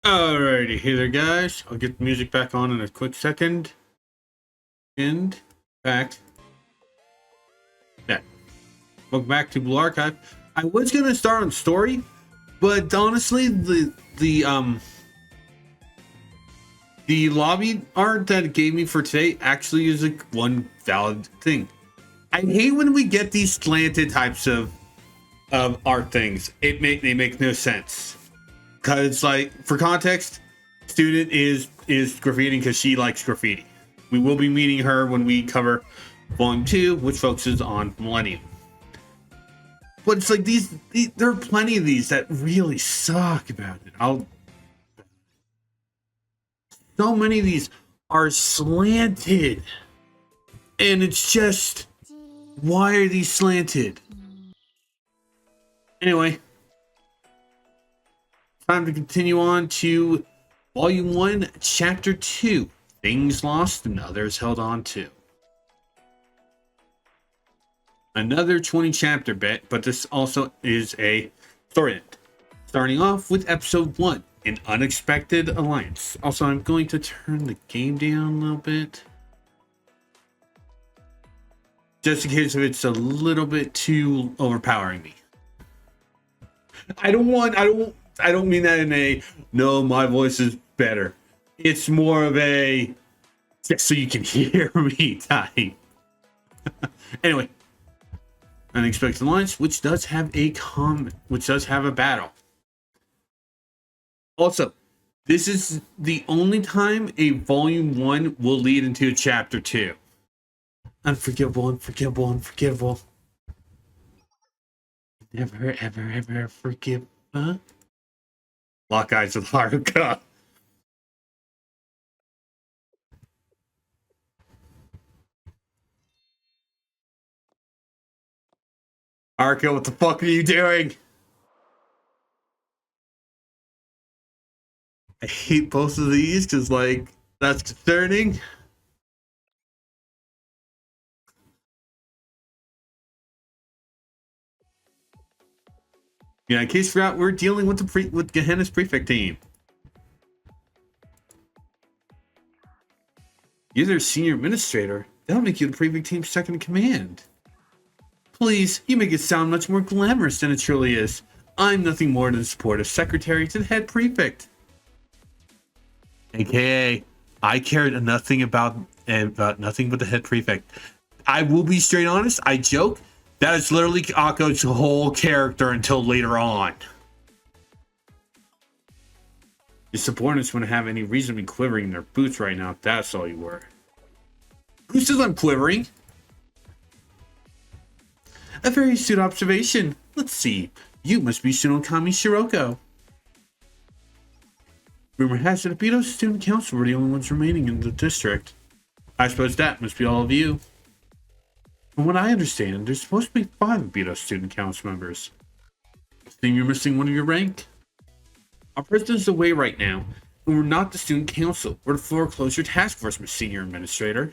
Alrighty, hey there guys. I'll get the music back on in a quick second. And back. Yeah. Welcome back to Blue Archive. I was gonna start on story, but honestly the lobby art that it gave me for today actually is like one valid thing. I hate when we get these slanted types of art things. They make no sense. Cause like for context, student is graffitiing because she likes graffiti. We will be meeting her when we cover volume 2, which focuses on Millennium. But it's like there are plenty of these that really suck about it. So many of these are slanted, and it's just, why are these slanted? Anyway, time to continue on to volume 1, chapter 2, things lost and others held on to. Another 20 chapter bit, but this also is a story end. Starting off with episode 1, an unexpected alliance. Also, I'm going to turn the game down a little bit, just in case if it's a little bit too overpowering me. I don't mean that in a, no, my voice is better. It's more of a, just so you can hear me type. Anyway, unexpected alliance, which does have a battle. Also, this is the only time a volume 1 will lead into a chapter 2. Unforgivable. Never, ever forgive. Huh? Lock eyes with Haruka. Haruka, what the fuck are you doing? I hate both of these because, like, that's concerning. Yeah, in case you forgot, we're dealing with with Gehenna's prefect team. You're their senior administrator. That'll make you the prefect team's second in command. Please, you make it sound much more glamorous than it truly is. I'm nothing more than a supportive secretary to the head prefect. AKA, I cared nothing about nothing but the head prefect. I will be straight honest, I joke. That is literally Akko's whole character until later on. Your subordinates wouldn't have any reason to be quivering in their boots right now if that's all you were. Who says I'm quivering? A very astute observation. Let's see. You must be Shinokami Shiroko. Rumor has it Abito's student council were the only ones remaining in the district. I suppose that must be all of you. From what I understand, there's supposed to be 5 Abito student council members. Think you're missing one of your rank? Our president's away right now, and we're not the student council. We're the Foreclosure task force, Miss Senior Administrator.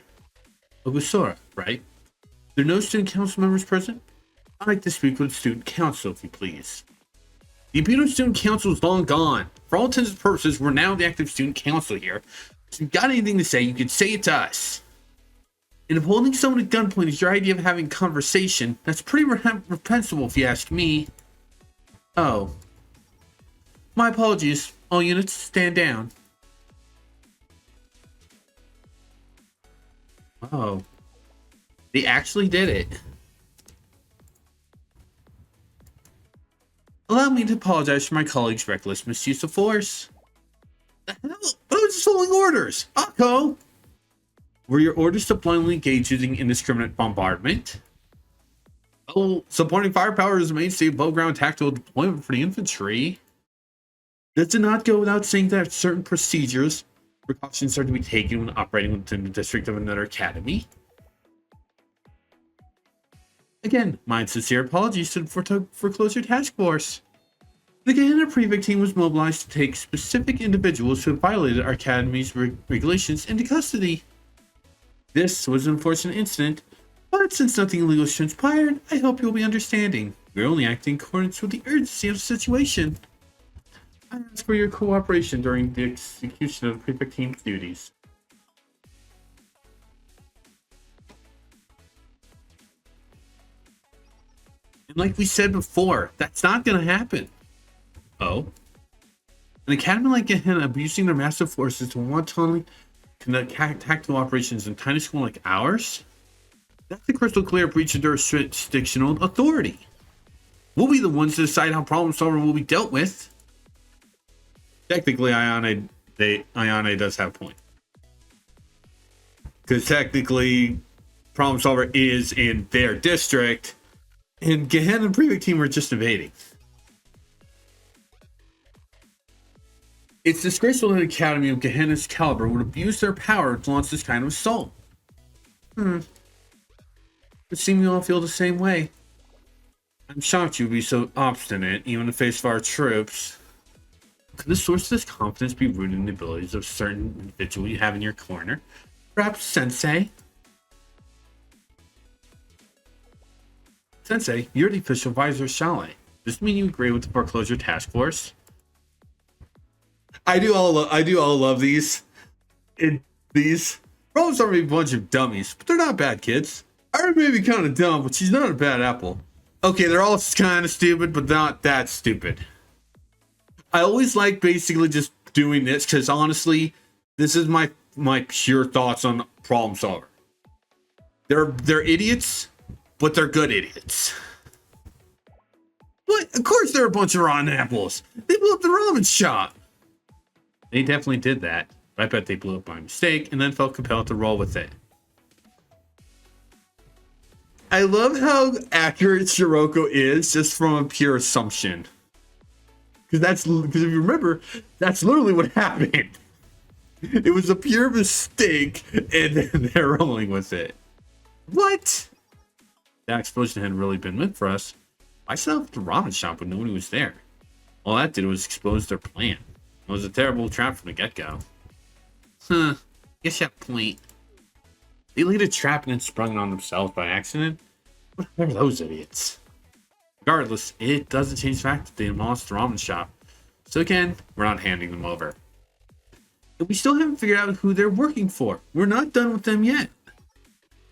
Ogusora, right? There are no student council members present? I'd like to speak with the student council, if you please. The Abito Student Council is long gone. For all intents and purposes, we're now the active student council here. So if you've got anything to say, you can say it to us. And if holding someone at gunpoint is your idea of having conversation, that's pretty reprehensible if you ask me. Oh. My apologies. All units, stand down. Oh. They actually did it. Allow me to apologize for my colleague's reckless misuse of force. The hell? Who's just following orders? Akko! Were your orders to blindly engage using indiscriminate bombardment? Oh, supporting firepower is the mainstay of above-ground tactical deployment for the infantry. Does it not go without saying that certain precautions are to be taken when operating within the district of another academy? Again, my sincere apologies to the Foreclosure Task Force. The Gehenna Prefect team was mobilized to take specific individuals who have violated our academy's regulations into custody. This was an unfortunate incident, but since nothing illegal has transpired, I hope you'll be understanding. We're only acting in accordance with the urgency of the situation. I ask for your cooperation during the execution of the prefect team's duties. And like we said before, that's not going to happen. Oh? An academy like Gehenna abusing their massive forces to wantonly conduct tactical operations in tiny school like ours? That's a crystal clear breach of jurisdictional authority. We'll be the ones to decide how problem solver will be dealt with. Technically, Ione does have a point. Because technically, problem solver is in their district, and Gehenna and Prefect team were just invading. It's disgraceful that an academy of Gehenna's caliber would abuse their power to launch this kind of assault. It seems you all feel the same way. I'm shocked you'd be so obstinate, even in the face of our troops. Could the source of this confidence be rooted in the abilities of certain individual you have in your corner? Perhaps Sensei? Sensei, you're the official advisor of Chalet. Does this mean you agree with the Foreclosure Task Force? I do all love these. These problems are a bunch of dummies, but they're not bad kids. Iron may be kind of dumb, but she's not a bad apple. Okay, they're all kind of stupid, but not that stupid. I always like basically just doing this because honestly, this is my pure thoughts on problem solver. They're idiots, but they're good idiots. But of course they're a bunch of rotten apples. They blew up the ramen shop. They definitely did that. I bet they blew up by mistake and then felt compelled to roll with it. I love how accurate Shiroko is just from a pure assumption. Because if you remember, that's literally what happened. It was a pure mistake, and then they're rolling with it. What? That explosion hadn't really been meant for us. I set up the ramen shop when nobody was there. All that did was expose their plan. It was a terrible trap from the get-go. Guess you have a point. They laid a trap and then sprung it on themselves by accident? What are those idiots? Regardless, it doesn't change the fact that they demolished the ramen shop. So again, we're not handing them over. But we still haven't figured out who they're working for. We're not done with them yet.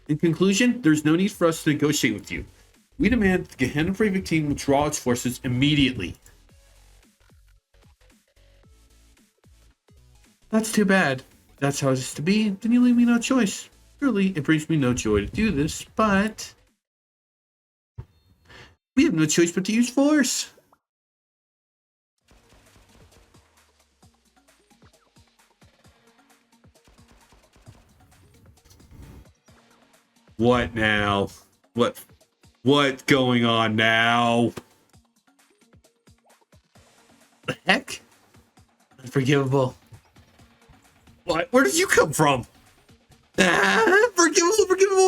In conclusion, there's no need for us to negotiate with you. We demand the Gehenna Prefect team withdraw its forces immediately. That's too bad. If that's how it's to be, then you leave me no choice. Surely, it brings me no joy to do this, but we have no choice but to use force. What now? What's going on now? The heck? Unforgivable. What? Where did you come from? Forgivable.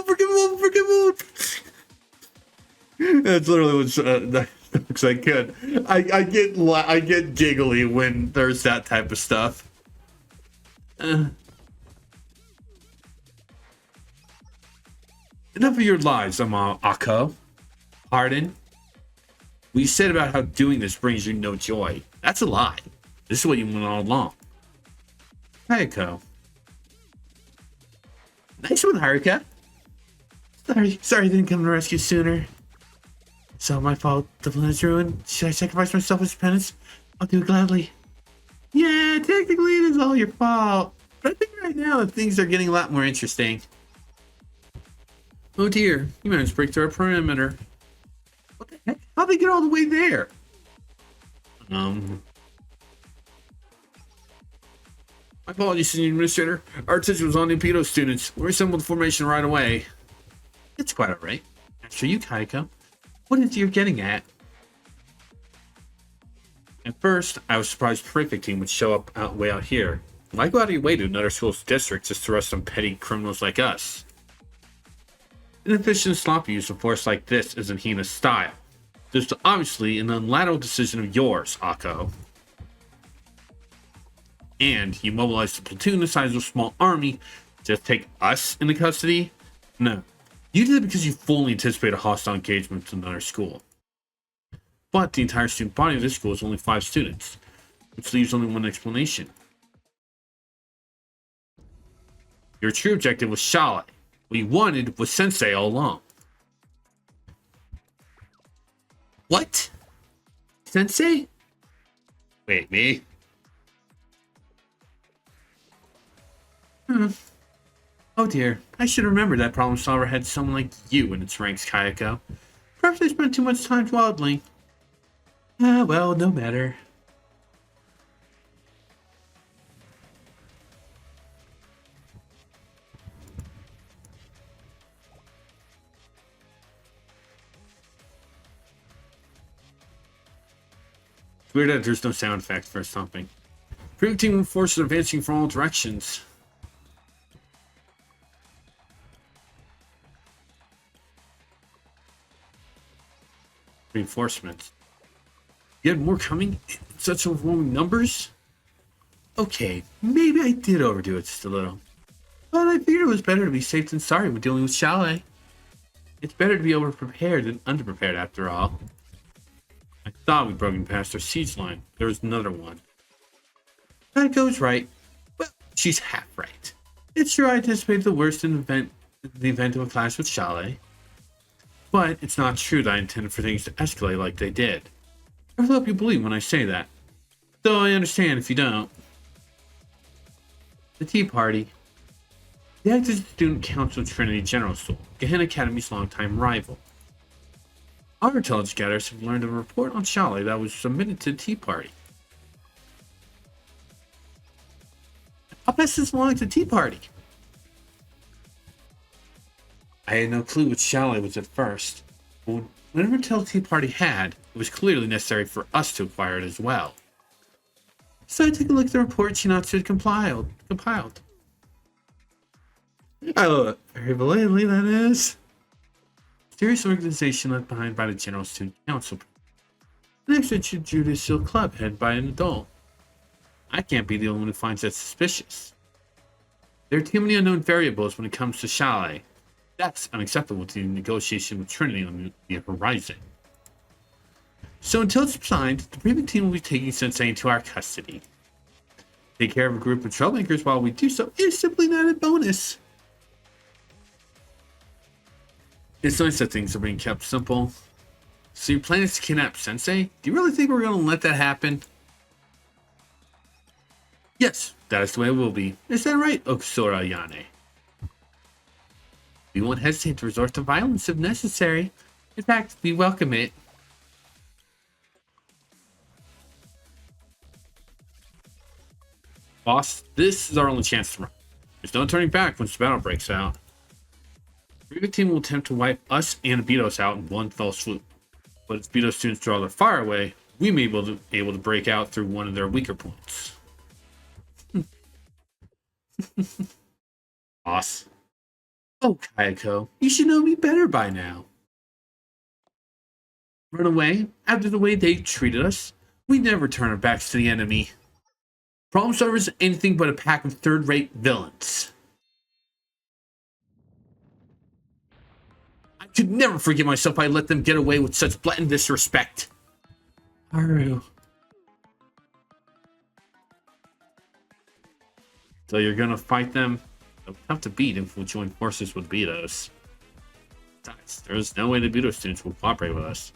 That's literally what that looks like. Good. I get giggly when there's that type of stuff. Enough of your lies, Akko. Pardon? What you said about how doing this brings you no joy. That's a lie. This is what you went all along. Hayako. Nice one, Haruka. Sorry I didn't come to rescue sooner. It's all my fault. The plan is ruined. Should I sacrifice myself as penance? I'll do it gladly. Yeah, technically it is all your fault. But I think right now that things are getting a lot more interesting. Oh dear, you managed to break through our perimeter. What the heck? How'd they get all the way there? My apologies, Senior Administrator. Our attention was on the Impedo students. We assembled the formation right away. It's quite alright. After you, Kaiko. What is it you're getting at? At first, I was surprised the Prefect team would show up way out here. Why go out of your way to another school's district just to arrest some petty criminals like us? Inefficient sloppy use of force like this isn't Hina's style. This is obviously an unilateral decision of yours, Akko. And you mobilized a platoon the size of a small army to take us into custody? No. You did it because you fully anticipate a hostile engagement with another school. But the entire student body of this school is only 5 students. which leaves only one explanation. Your true objective was Shale. What you wanted was Sensei all along. What? Sensei? Wait, me? Oh dear, I should remember that Problem Solver had someone like you in its ranks, Kayako. Perhaps I spent too much time dawdling. Ah, well, no matter. It's weird that there's no sound effect for stomping. Predicting forces advancing from all directions. Reinforcements. You had more coming in such overwhelming numbers? Okay, maybe I did overdo it just a little. But I figured it was better to be safe than sorry when dealing with Shale. It's better to be overprepared than underprepared after all. I thought we'd broken past our siege line. There was another one. That goes right. Well, she's half right. It's true I anticipated the worst in the event of a clash with Shale. But it's not true that I intended for things to escalate like they did. I hope you believe when I say that. Though I understand if you don't. The Tea Party. The active student council of Trinity General School, Gehenna Academy's longtime rival. Our intelligence gatherers have learned of a report on Shale that was submitted to the Tea Party. I'll pass this along to the Tea Party. I had no clue what Shale was at first, but whenever intel the Tea Party had, it was clearly necessary for us to acquire it as well. So I took a look at the report Chinatsu had compiled. I love it. Very belatedly, that is. Mysterious organization left behind by the General Student Council. An extrajudicial club headed by an adult. I can't be the only one who finds that suspicious. There are too many unknown variables when it comes to Shale. That's unacceptable to the negotiation with Trinity on the horizon. So until it's signed, the briefing team will be taking Sensei into our custody. Take care of a group of troublemakers while we do so is simply not a bonus. It's nice that things are being kept simple. So your plan is to kidnap Sensei? Do you really think we're going to let that happen? Yes, that is the way it will be. Is that right, Okusora Ayane? We won't hesitate to resort to violence if necessary. In fact, we welcome it. Boss, this is our only chance to run. There's no turning back once the battle breaks out. The Riva team will attempt to wipe us and Beatos out in one fell swoop. But if Beatos students draw their fire away, we may be able to break out through one of their weaker points. Boss. Oh, Kayako, you should know me better by now. Run away? After the way they treated us? We never turn our backs to the enemy. Problem Solvers are anything but a pack of third-rate villains. I could never forgive myself if I let them get away with such blatant disrespect. Haru. So you're gonna fight them? It'll be tough to beat if we join forces with Beatos. Besides, there's no way the Beatos students will cooperate with us.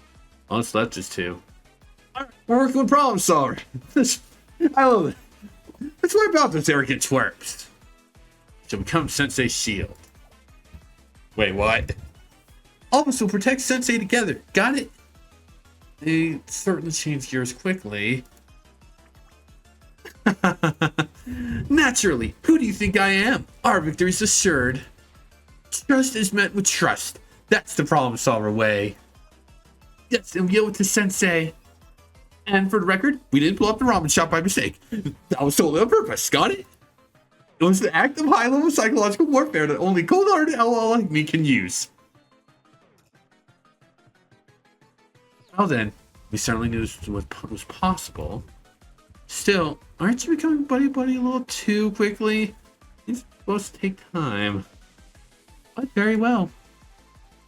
All that's left is two. We're working with Problem Solver. I love it. Let's worry about those arrogant twerps. To become Sensei's shield. Wait, what? All of us will protect Sensei together. Got it? They certainly change gears quickly. Naturally. Who do you think I am? Our victory's assured. Trust is met with trust. That's the Problem Solver way. Yes, and we owe it to Sensei. And for the record, we didn't blow up the ramen shop by mistake. That was totally on purpose. Got it? It was the act of high-level psychological warfare that only cold-hearted LOL like me can use. Well then, we certainly knew this was possible. Still, aren't you becoming buddy-buddy a little too quickly? It's supposed to take time. But very well.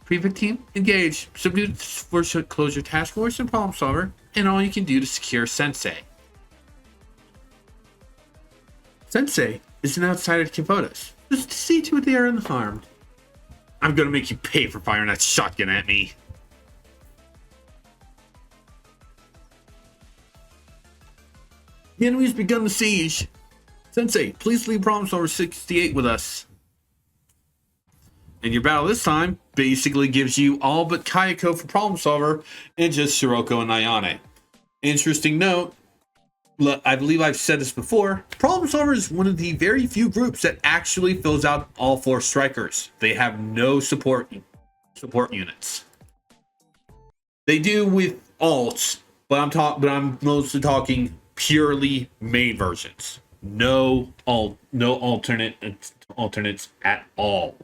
Prefect team, engage. Subdue the Foreclosure Task Force and Problem Solver, and all you can do to secure Sensei. Sensei is an outsider to Kivotas, just to see to it they are unharmed. I'm gonna make you pay for firing that shotgun at me. The enemy's begun the siege. Sensei, please leave problem solver 68 with us. And your battle this time basically gives you all but Kayako for problem solver and just Shiroko and Ayane. Interesting note, I believe I've said this before, problem solver is one of the very few groups that actually fills out all 4 strikers. They have no support units. They do with alts, but I'm mostly talking purely main versions. No alternates at all.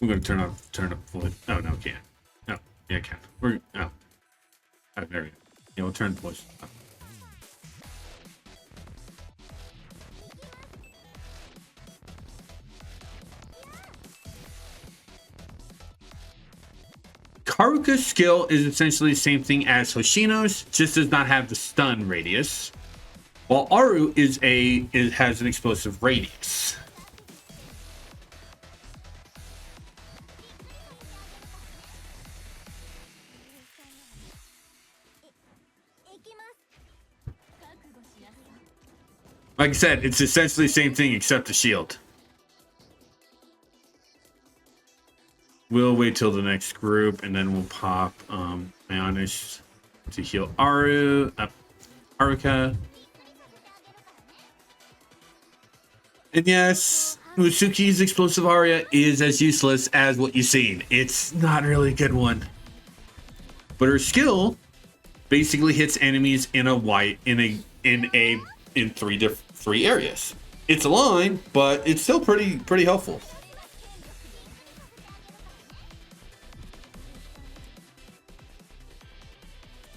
We're gonna turn up fully. Oh no, can't. No, yeah, can't. We're oh, there we go. Yeah, we'll turn the voice up. Haruka's skill is essentially the same thing as Hoshino's, just does not have the stun radius, while Aru has an explosive radius. Like I said, it's essentially the same thing except the shield. We'll wait till the next group, and then we'll pop Ionis to heal Haruka. And yes, Musuki's explosive aria is as useless as what you've seen. It's not really a good one. But her skill basically hits enemies in three areas. It's a line, but it's still pretty helpful.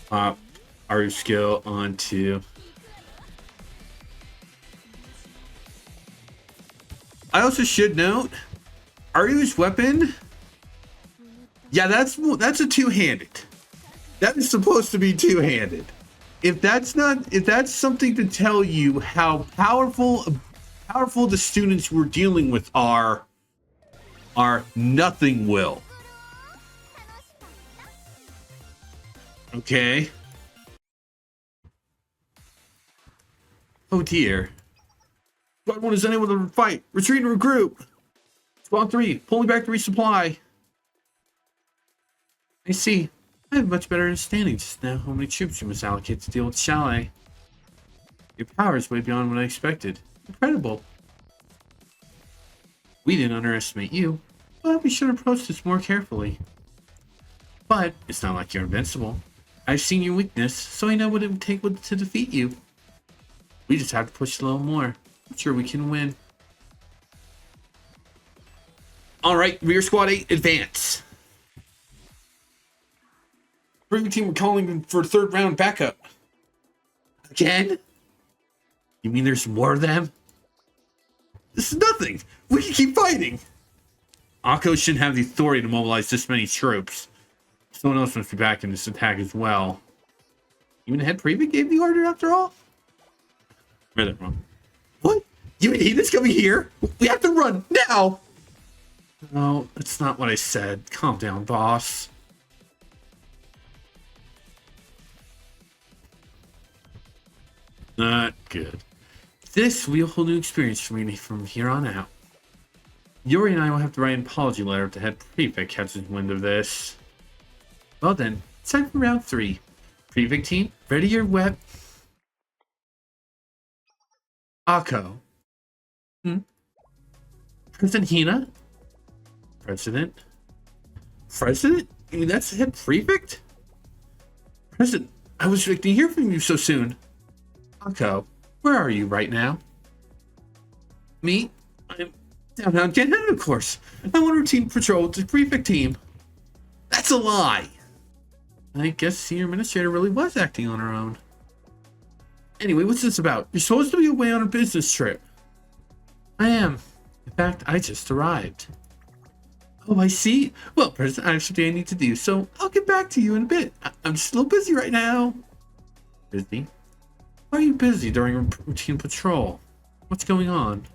Pop our skill onto. I also should note, Aryu's weapon. Yeah, that's a two-handed. That is supposed to be two-handed. If that's something to tell you how powerful the students we're dealing with are nothing will. Okay. Oh dear. Squad 1 is unable to fight. Retreat and regroup. Squad 3, pulling back to resupply. I see. I have a much better understanding just now how many troops you must allocate to deal with Chalet. Your power is way beyond what I expected. Incredible. We didn't underestimate you, but we should approach this more carefully. But it's not like you're invincible. I've seen your weakness, so I know what it would take to defeat you. We just have to push a little more. I'm sure we can win. Alright, Rear Squad 8, advance. Bring team, we're calling for third round backup. Again? You mean there's more of them? This is nothing. We can keep fighting. Akko shouldn't have the authority to mobilize this many troops. Someone else must be back in this attack as well. Even the head prefect gave the order after all? Read that wrong. What? You mean he's coming here? We have to run now! No, that's not what I said. Calm down, boss. Not good. This will be a whole new experience for me from here on out. Yuri and I will have to write an apology letter if the head prefect catches wind of this. Well then, it's time for round 3. Prefect team, ready your web. Akko. President Hina? President? President? I mean, that's the head prefect? President, I was expecting to hear from you so soon. Akko, where are you right now? Me? I'm downtown Genhen, of course. I'm on routine patrol with the prefect team. That's a lie! I guess senior administrator really was acting on her own. Anyway, what's this about? You're supposed to be away on a business trip. I am. In fact, I just arrived. Oh, I see. Well, President, I have something I need to do, so I'll get back to you in a bit. I'm just a little busy right now. Busy? Why are you busy during routine patrol? What's going on?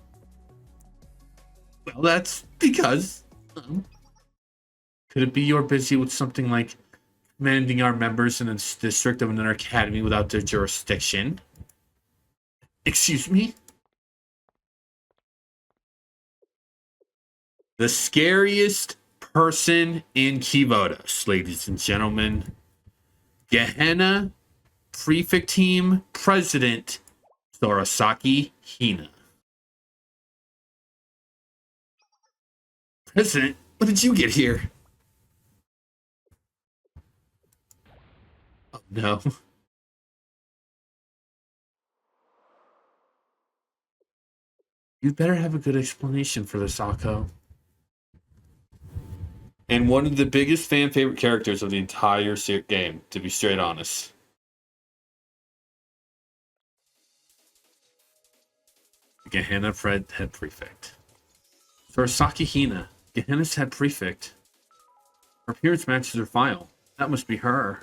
Well, that's because... could it be you're busy with something like commanding our members in this district of another academy without their jurisdiction? Excuse me? The scariest person in Kivodos, ladies and gentlemen. Gehenna Prefect Team President Sorosaki Hina. President, when did you get here? Oh no. You'd better have a good explanation for this, Akko. And one of the biggest fan favorite characters of the entire game, to be straight honest. Gehenna Head Prefect. Sorosaki Hina, Gehenna's Head Prefect. Her appearance matches her file. That must be her.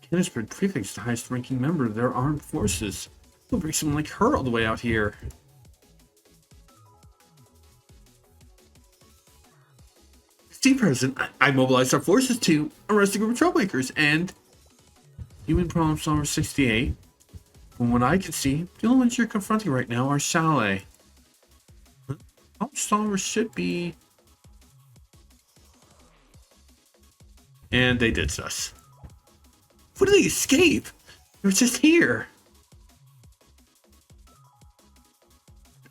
Gehenna's Head Prefect is the highest ranking member of their armed forces. Who brings someone like her all the way out here? See, President, I mobilized our forces to arrest a group of troublemakers, and you and Problem Solver 68. From what I can see, the only ones you're confronting right now are Chalet. Problem Solver should be... And they did sus. What did they escape? They were just here.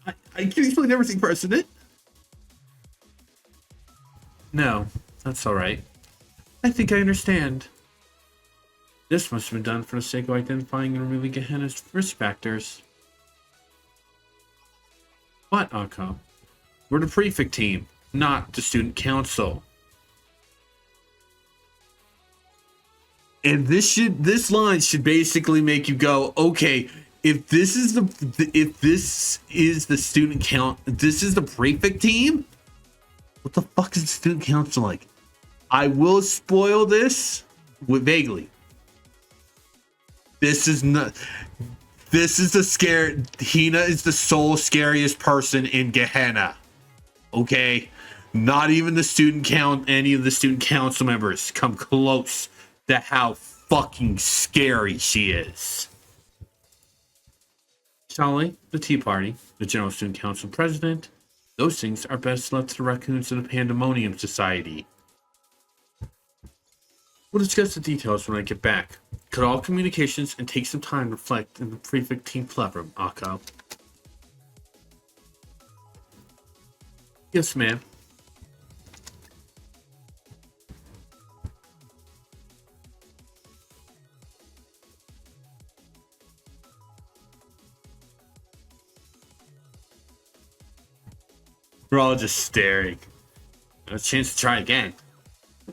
I can explain everything, President. No, that's alright. I think I understand. This must have been done for the sake of identifying and removing Gehenna's risk factors. What, Akko? We're the prefect team, not the student council. And this line should basically make you go, okay, if this is the student count, this is the prefect team? What the fuck is the student council like? I will spoil this with vaguely. This is the Hina is the sole scariest person in Gehenna. Okay? Not even the student count, any of the student council members come close to how fucking scary she is. Charlie, the Tea Party, the General Student Council President, those things are best left to the raccoons of the Pandemonium Society. We'll discuss the details when I get back. Cut all communications and take some time to reflect in the prefect team club room, Akko. Yes, ma'am. We're all just staring. A chance to try again.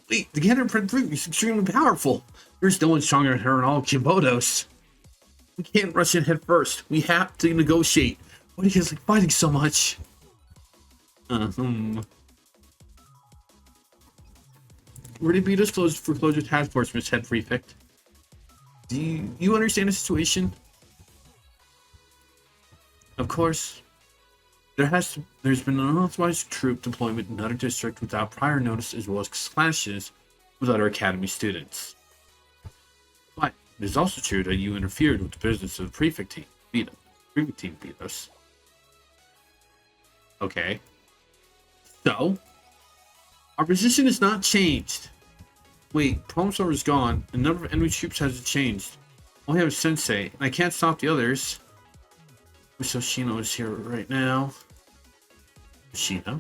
Wait, the Gehenna Prefect is extremely powerful. There's no one stronger than her in all Kibodos. We can't rush in head first. We have to negotiate. Why do you guys like fighting so much? Where did be disclosed Foreclosure Task Force, Miss Head Prefect? Do you understand the situation? Of course. There's been an unauthorized troop deployment in another district without prior notice, as well as clashes with other academy students. But it is also true that you interfered with the business of the prefect team. Prefect team beat us. Okay. So, our position has not changed. Wait, Problem Solver is gone. The number of enemy troops hasn't changed. All I have is Sensei, and I can't stop the others. Wish Hoshino is here right now. Hoshino?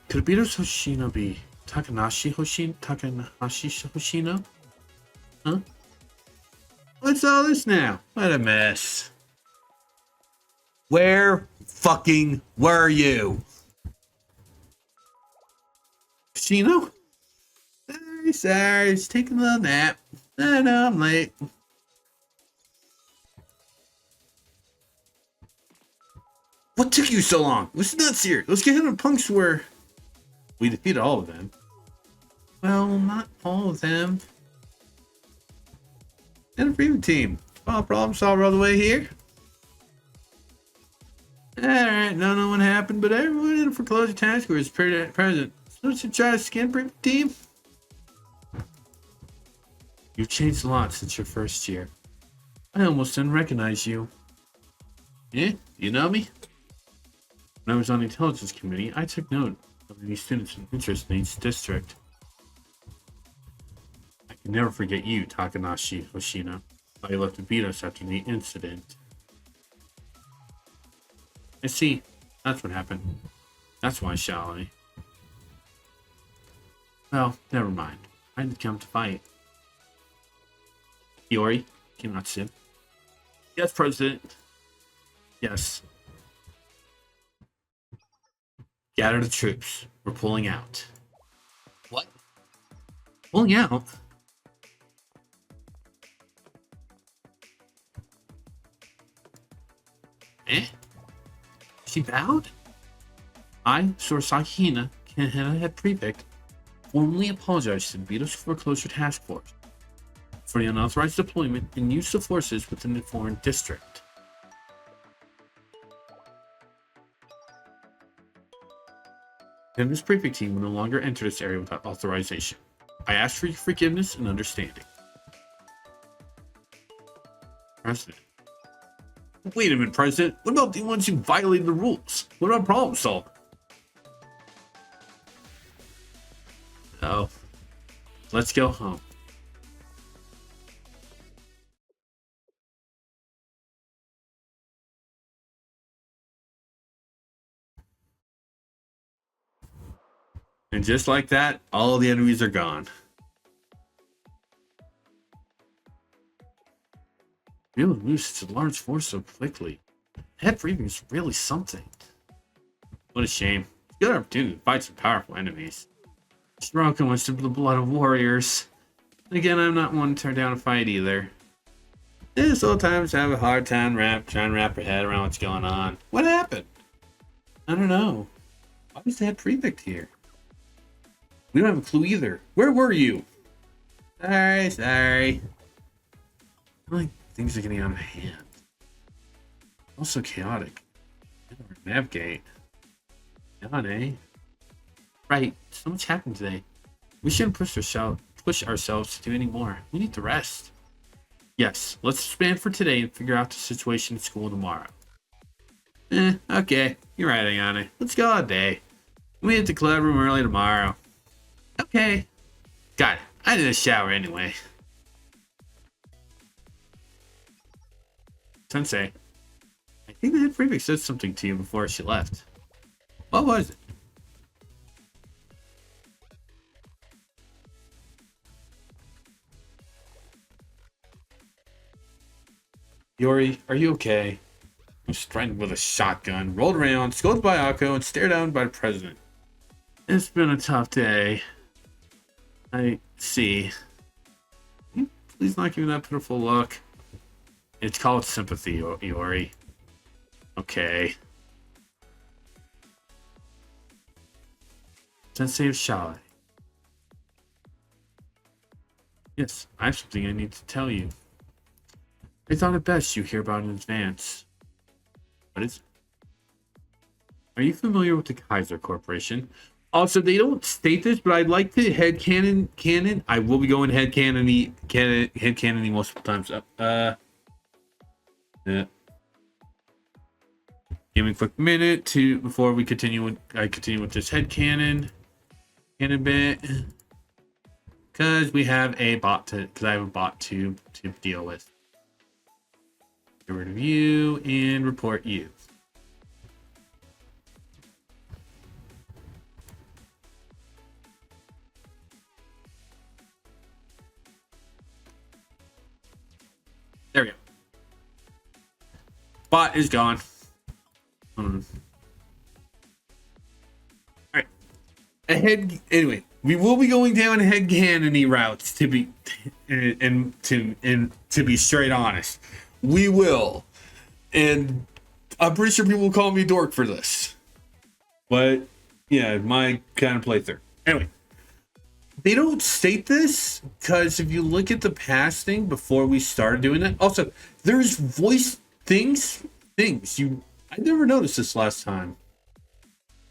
Could Obito's Hoshino be Takanashi Hoshino? Huh? What's all this now? What a mess. Where fucking were you? Hoshino? Sorry, just taking a little nap. No, I'm late. What took you so long? This is nuts here. Let's get him to punks where we defeated all of them. Well, not all of them. And a preview team. Well, problem solver all the way here. Alright, don't know what happened, but everyone in the foreclosure task force is present. So to try to skin preview team. You've changed a lot since your first year. I almost didn't recognize you. Eh? You know me? When I was on the intelligence committee, I took note of any students of interest in each district. I can never forget you, Takanashi Hoshina. How you left to beat us after the incident. I see. That's what happened. That's why, shall I? Well, never mind. I didn't come to fight. Iori, Kinatsu. Yes, President. Yes. Gather the troops. We're pulling out. What? Pulling out? Eh? She bowed? I, Sorosaki Hina, head prefect, formally apologize to the Beatles Foreclosure Task Force for the unauthorized deployment and use of forces within the foreign district. And this prefect team will no longer enter this area without authorization. I ask for your forgiveness and understanding. President. Wait a minute, President. What about the ones who violated the rules? What about problem solver? Oh. Let's go home. And just like that, all the enemies are gone. We able to move such a large force so quickly. Head breathing is really something. What a shame. Good opportunity to fight some powerful enemies. Strong comes to the blood of warriors. And again, I'm not one to turn down a fight either. I sometimes have a hard time trying to wrap your head around what's going on. What happened? I don't know. Why was the head prefect here? We don't have a clue either. Where were you? Sorry. I feel like things are getting out of hand. Also chaotic. Navigate. God, eh? Right. So much happened today. We shouldn't push ourselves to do any more. We need to rest. Yes, let's expand for today and figure out the situation at school tomorrow. Okay. You're right, Ayane. Let's go all day. We hit the club room early tomorrow. Okay. Got it. I need a shower anyway. Sensei, I think the head prefect said something to you before she left. What was it? Yori, are you okay? I'm stranded with a shotgun, rolled around, scolded by Akko, and stared down by the president. It's been a tough day. I see. Can you please not give me that pitiful look? It's called sympathy, Iori. Okay. Sensei of Shale. Yes, I have something I need to tell you. I thought it best you hear about it in advance. What is it? Are you familiar with the Kaiser Corporation? Also, they don't state this, but I'd like to headcanon. I will be going headcanon most of the times. Yeah. Give me a quick minute before we continue with this headcanon bit. Because we have a bot I have a bot to deal with. Get rid of you and report you. There we go. Bot is gone. Alright. Anyway, we will be going down headcanon routes to be straight honest. We will. And I'm pretty sure people will call me a dork for this. But yeah, my kind of playthrough. Anyway. They don't state this because if you look at the past thing before we started doing that, also there's voice things you I never noticed this last time.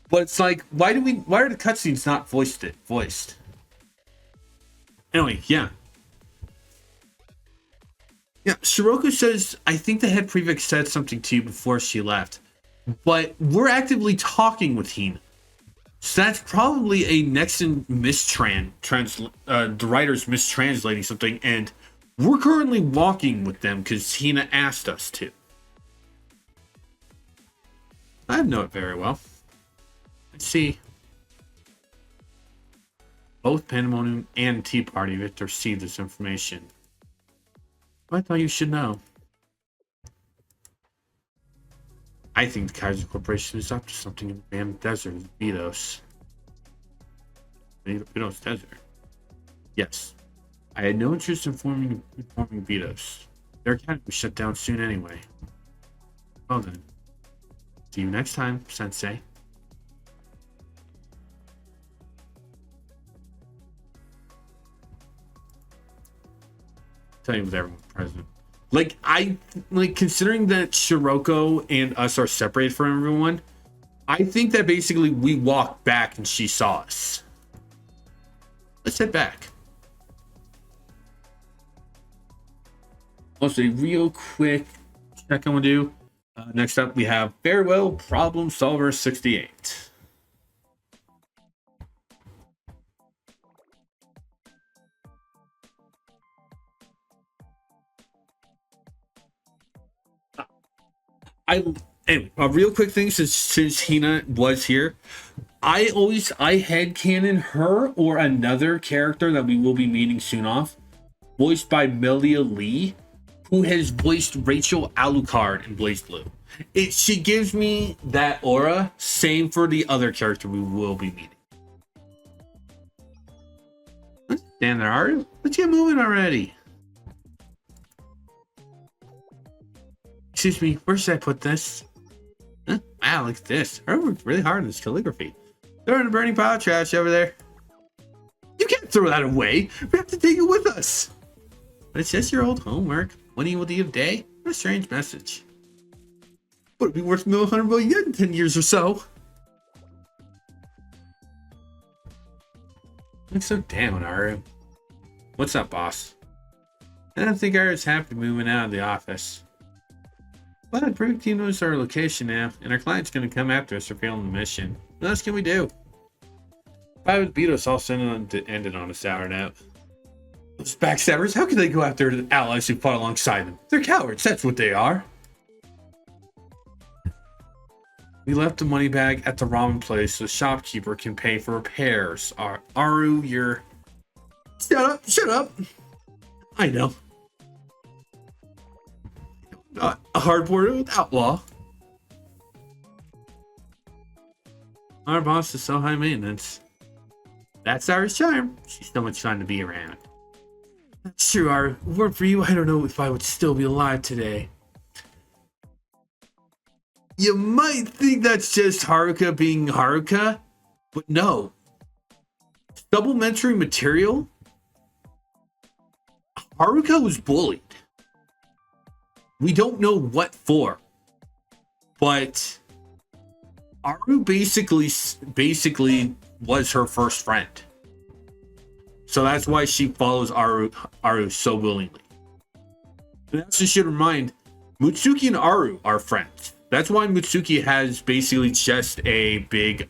But it's like, why are the cutscenes not voiced? Anyway, yeah. Yeah, Shiroko says, I think the head prefect said something to you before she left. But we're actively talking with Hina. So that's probably a Nexon the writer's mistranslating something, and we're currently walking with them because Hina asked us to. I know it very well. Let's see. Both Pandemonium and Tea Party have received this information. I thought you should know. I think the Kaiser Corporation is up to something in the damn desert of Betos. Betos Desert? Yes. I had no interest in informing Betos. Their academy was shut down soon anyway. Well then. See you next time, Sensei. Tell you with everyone present. Considering that Shiroko and us are separated from everyone, I think that basically we walked back and she saw us. Let's head back. Also, a real quick check I'm gonna do. Next up, we have Farewell Problem Solver 68. Anyway, a real quick thing since Hina was here, I headcanon her or another character that we will be meeting soon off, voiced by Melia Lee, who has voiced Rachel Alucard in Blaze Blue. She gives me that aura. Same for the other character we will be meeting. Let's stand there, Aru. Let's get moving already. Excuse me, where should I put this? Huh? Wow, look at this. I worked really hard on this calligraphy. Throw in a burning pile of trash over there. You can't throw that away. We have to take it with us. But it's just your old homework. 1 evil deed a day? What a strange message. Would it be worth 100 million yen in 10 years or so? I'm so down, Aru. What's up, boss? I don't think Aru's happy moving out of the office. But the Proof team knows our location now, and our client's going to come after us for failing the mission. What else can we do? Why would Betos all ended on a sour note? Those backstabbers, how can they go after the allies who fought alongside them? They're cowards, that's what they are. We left the money bag at the ramen place so the shopkeeper can pay for repairs. Aru, you're... Shut up! I know. Not a hard-boiled outlaw. Our boss is so high maintenance. That's Aru's charm. She's so much fun to be around. That's true, Aru. If it weren't for you, I don't know if I would still be alive today. You might think that's just Haruka being Haruka, but no. Supplementary material? Haruka was bullied. We don't know what for, but Aru basically was her first friend. So that's why she follows Aru so willingly. And also should remind, Mutsuki and Aru are friends. That's why Mutsuki has basically just a big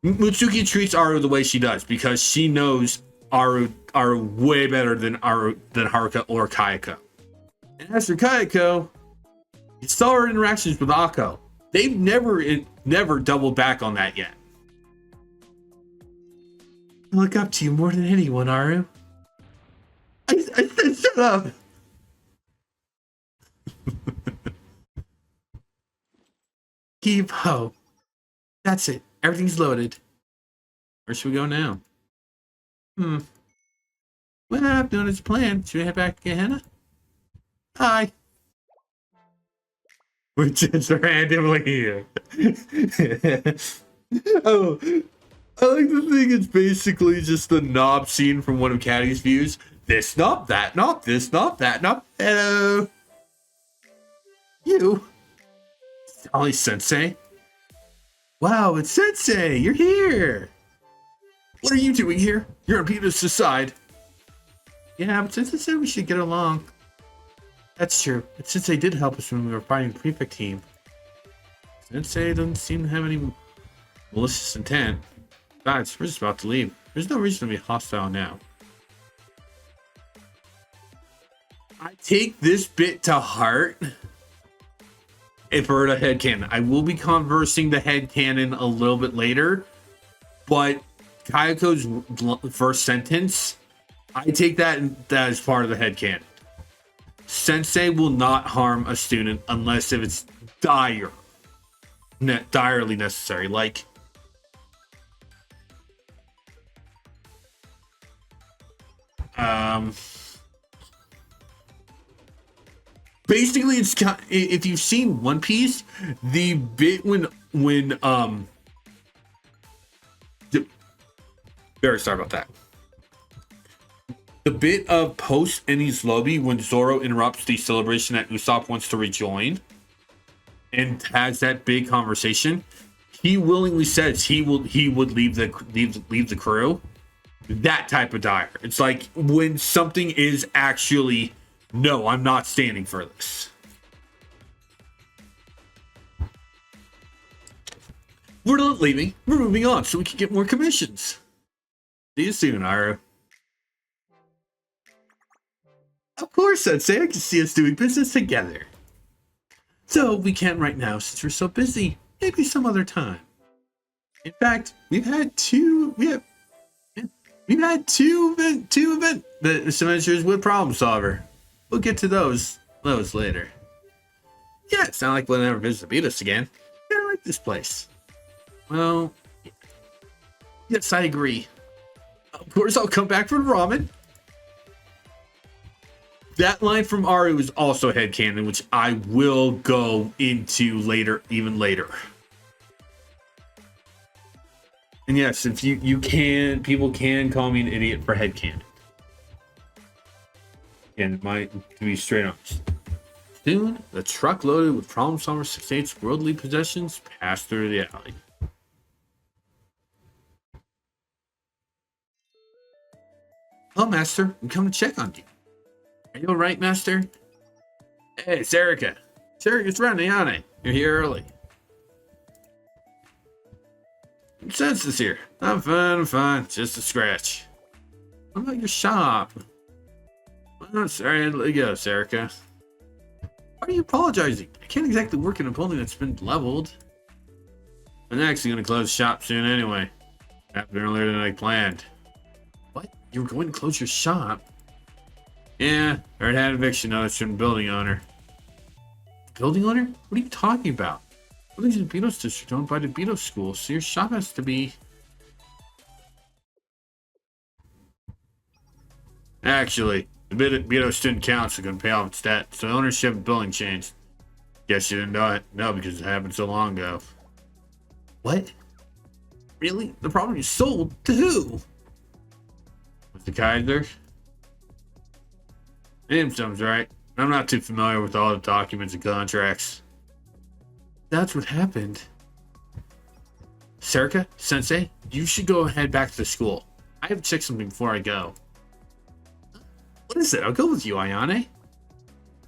Mutsuki treats Aru the way she does because she knows Aru way better than Haruka or Kayako. And as for Kayako, you saw her interactions with Akko. They've never doubled back on that yet. I look up to you more than anyone, Aru. I said shut up. Keep hope. That's it. Everything's loaded. Where should we go now? Well, I've done as planned. Should we head back to Gehenna? Hi. We're just randomly here. Oh, I like the thing, it's basically just the knob scene from one of Caddy's views. This knob, that knob, this knob, that knob. Hello. You. Ollie Sensei. Wow, it's Sensei. You're here. What are you doing here? You're on Peter's side. Yeah, but Sensei said we should get along. That's true. But Sensei did help us when we were fighting the prefect team. Sensei doesn't seem to have any malicious intent. Besides, we're just about to leave. There's no reason to be hostile now. I take this bit to heart. If we're at a headcanon, I will be conversing the headcanon a little bit later, but Kayako's first sentence, I take that as part of the headcanon. Sensei will not harm a student unless if it's direly necessary. Like, basically, it's if you've seen One Piece, the bit when very sorry about that. The bit of post Enies lobby when Zoro interrupts the celebration that Usopp wants to rejoin and has that big conversation. He willingly says he would leave the crew. That type of dire. It's like when something is actually, no, I'm not standing for this. We're not leaving. We're moving on so we can get more commissions. See you soon, Aru. Of course, Sensei. I can see us doing business together. So we can't right now since we're so busy. Maybe some other time. In fact, we've had two adventures with Problem Solver. We'll get to those later. Yeah, it's not like we'll never visit Beat again. I like this place. Well, yes, I agree. Of course, I'll come back for ramen. That line from Aru is also headcanon, which I will go into later, even later. And yes, if people can call me an idiot for headcanon. And it might, to be straight honest. Soon, the truck loaded with Problem Solver 68's worldly possessions passed through the alley. Oh, Master, I'm coming to check on you. Are you alright, Master? Hey, Serica. Serica's running, aren't I? You're here early. Census here. I'm fine. Just a scratch. What about your shop? Well, sorry, I had to let you go, Serica. Why are you apologizing? I can't exactly work in a building that's been leveled. I'm actually going to close the shop soon anyway. Happened earlier than I planned. What? You were going to close your shop? Yeah, I heard had eviction notice from the building owner. Building owner? What are you talking about? Building's in the Betos district owned by the Betos school, so your shop has to be... Actually, the Betos student council going to pay off its debt, so the ownership of the building changed. Guess you didn't know it? No, because it happened so long ago. What? Really? The property is sold to who? Mr. Kaiser? Name sounds right. I'm not too familiar with all the documents and contracts. That's what happened. Serica, Sensei, you should go ahead back to the school. I have to check something before I go. What is it? I'll go with you, Ayane.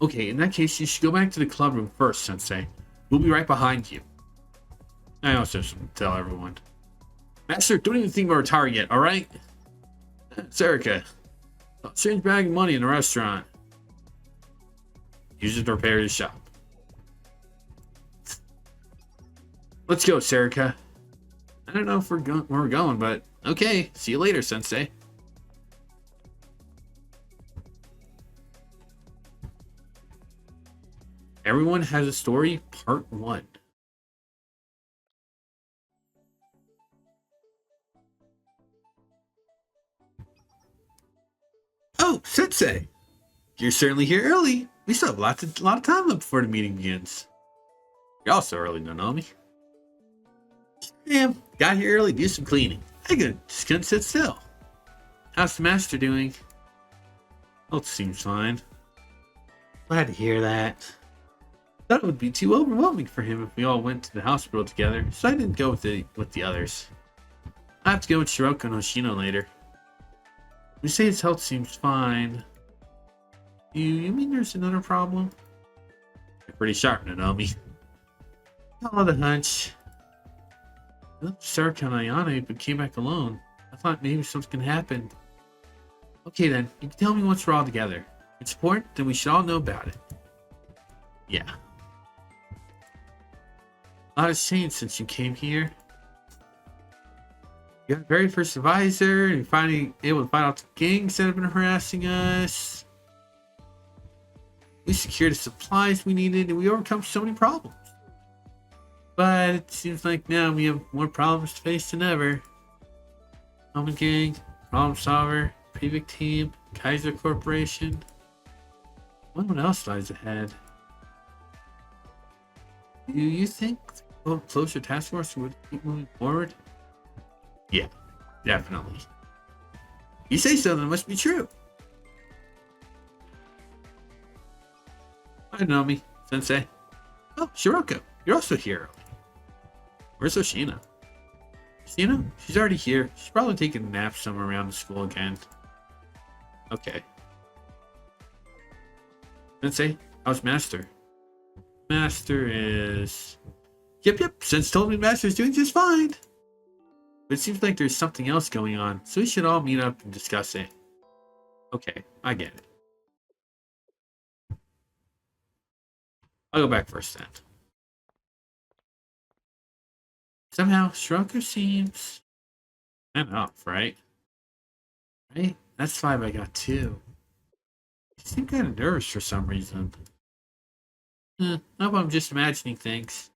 Okay, in that case, you should go back to the club room first, Sensei. We'll be right behind you. I also have something to tell everyone. Master, don't even think about retiring yet, alright? Serica, a strange bag of money in the restaurant. Use it to repair the shop. Let's go, Serica. I don't know if where we're going, but okay. See you later, Sensei. Everyone Has a Story, Part 1. Oh, Sensei! You're certainly here early. We still have a lot of time left before the meeting begins. You're also early, Nonomi. Yeah, got here early, do some cleaning. I just couldn't sit still. How's the master doing? Health seems fine. Glad to hear that. Thought it would be too overwhelming for him if we all went to the hospital together, so I didn't go with the others. I have to go with Shiroko and Hoshino later. You say his health seems fine. You mean there's another problem? You're pretty sharp, Nanomi. All the hunch. I left Sarka and Ayane, but came back alone. I thought maybe something happened. Okay then, you can tell me once we're all together. If it's important, then we should all know about it. Yeah. A lot has changed since you came here. You got the very first advisor, and you're finally able to find out the gangs that have been harassing us. We secured the supplies we needed, and we overcome so many problems. But it seems like now we have more problems to face than ever. Common Gang, Problem Solver, Previk Team, Kaiser Corporation. What else lies ahead? Do you think the Foreclosure Task Force would keep moving forward? Yeah, definitely. You say so, then it must be true. Hi, Naomi, Sensei. Oh, Shiroko, you're also a hero. Where's Hoshino? Hoshino? She's already here. She's probably taking a nap somewhere around the school again. Okay. Sensei, how's Master? Master is... Yep, Sense told me Master's doing just fine. But it seems like there's something else going on, so we should all meet up and discuss it. Okay, I get it. I'll go back first then. Somehow, Shiroko seems... kind of off, right? Right? That's 5 I got too. You seem kind of nervous for some reason. I hope I'm just imagining things.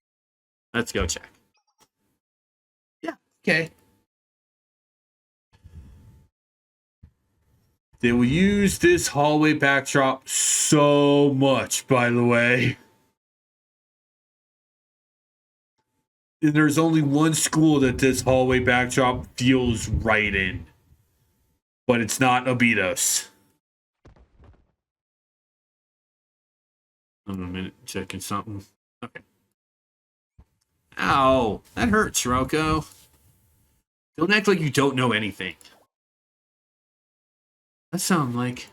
Let's go check. Yeah, okay. They will use this hallway backdrop so much, by the way. And there's only one school that this hallway backdrop feels right in. But it's not Obidos. Hold on a minute, checking something. Okay. Ow, that hurts, Shiroko. Don't act like you don't know anything. That sounds like...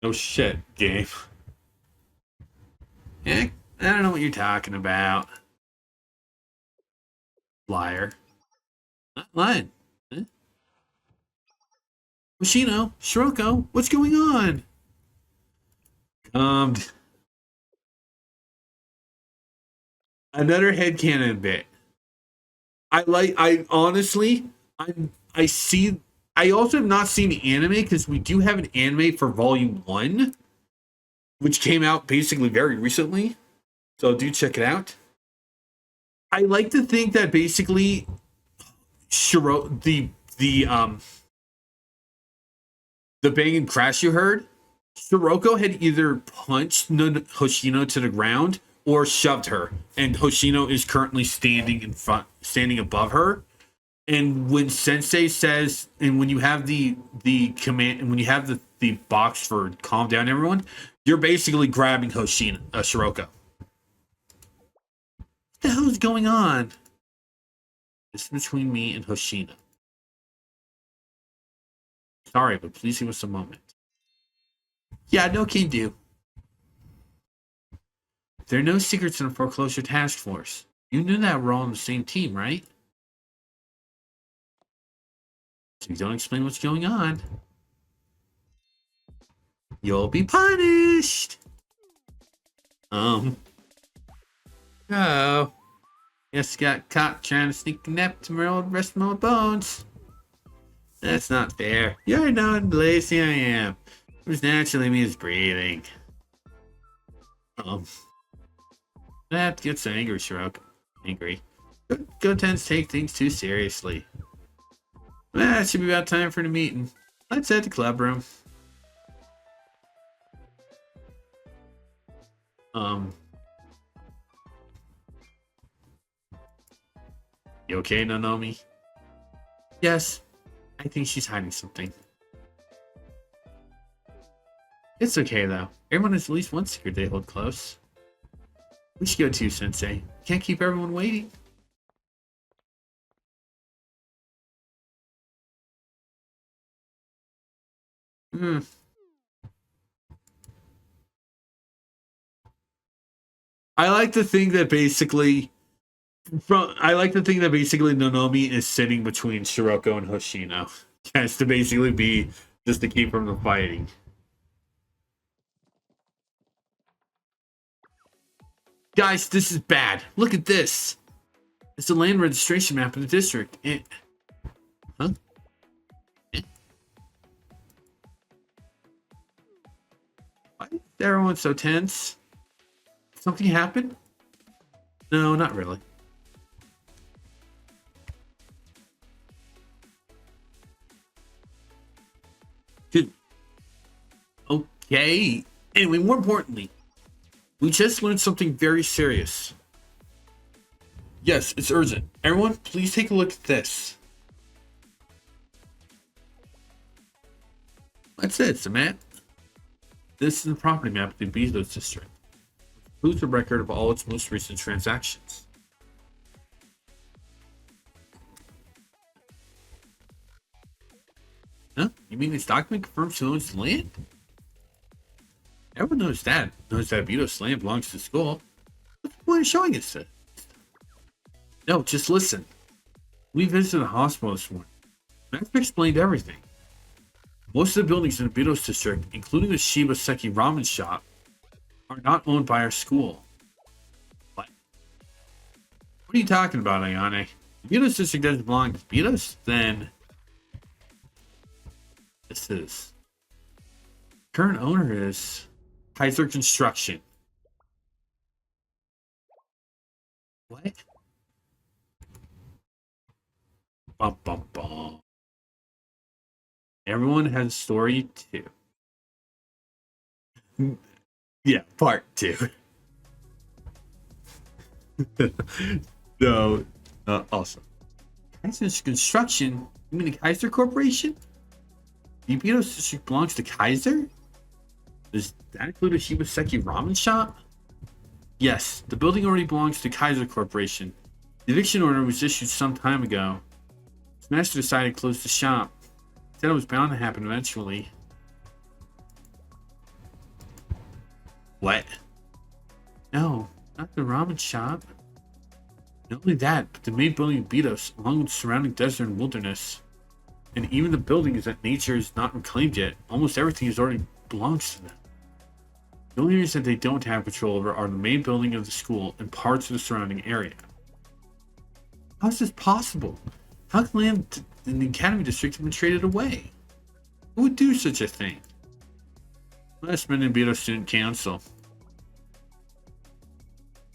Oh shit, game. Eh, I don't know what you're talking about. Liar. Not lying. Eh? Hoshino, Shiroko, what's going on? Another headcanon bit. I honestly, I see, I also have not seen the anime because we do have an anime for volume 1, which came out basically very recently. So do check it out. I like to think that basically the bang and crash you heard, Shiroko had either punched Hoshino to the ground or shoved her, and Hoshino is currently standing above her. And when Sensei says, and when you have the command, and when you have the box for calm down everyone, you're basically grabbing Shiroko. What the hell is going on? This is between me and Hoshino. Sorry, but please give us a moment. Yeah, no can do. There are no secrets in the Foreclosure Task Force. You knew that we're all on the same team, right? So you don't explain what's going on. You'll be punished! Oh. Just got caught trying to sneak a nap to rest my bones. That's not fair. You're not lazy, I am. It was naturally me is breathing. That gets angry, Shiroko. Angry. Go tends to take things too seriously. Well, it should be about time for the meeting. Let's head to club room. You okay, Nanomi? Yes, I think she's hiding something. It's okay, though. Everyone has at least one secret they hold close. We should go too, Sensei. Can't keep everyone waiting. Hmm. I like to think that basically Nonomi is sitting between Shiroko and Hoshino. Has to basically be just to keep from the fighting. Guys, this is bad. Look at this. It's the land registration map of the district. Huh? Why is everyone so tense? Something happened? No, not really. Good. Okay. Anyway, more importantly, we just learned something very serious. Yes, it's urgent. Everyone, please take a look at this. That's it, Samantha. This is the property map of the Bezos district. It includes a record of all its most recent transactions. Huh? You mean this document confirms who owns the land? Everyone knows that. Knows that Bezos land belongs to the school. What's the point of showing us this? No, just listen. We visited the hospital this morning. Master explained everything. Most of the buildings in the Bezos district, including the Shiba Seki ramen shop, are not owned by our school. What? What are you talking about, Ayane? If Bezos district doesn't belong to Bezos, then this is. Current owner is Kaiser Construction. What? Bum bum bum. Everyone has a story too. Yeah, part two. No, awesome. Kaiser's Construction? You mean the Kaiser Corporation? The Bezos district belongs to Kaiser? Does that include a Shibaseki ramen shop? Yes, the building already belongs to Kaiser Corporation. The eviction order was issued some time ago. His master decided to close the shop. Said it was bound to happen eventually. What? No, not the ramen shop. Not only that, but the main building of Bezos, along with the surrounding desert and wilderness, and even the buildings that nature is not reclaimed yet, almost everything is already belongs to them. The only areas that they don't have control over are the main building of the school and parts of the surrounding area. How is this possible? How can land in the Academy District have been traded away? Who would do such a thing? Last minute Bezos Student Council.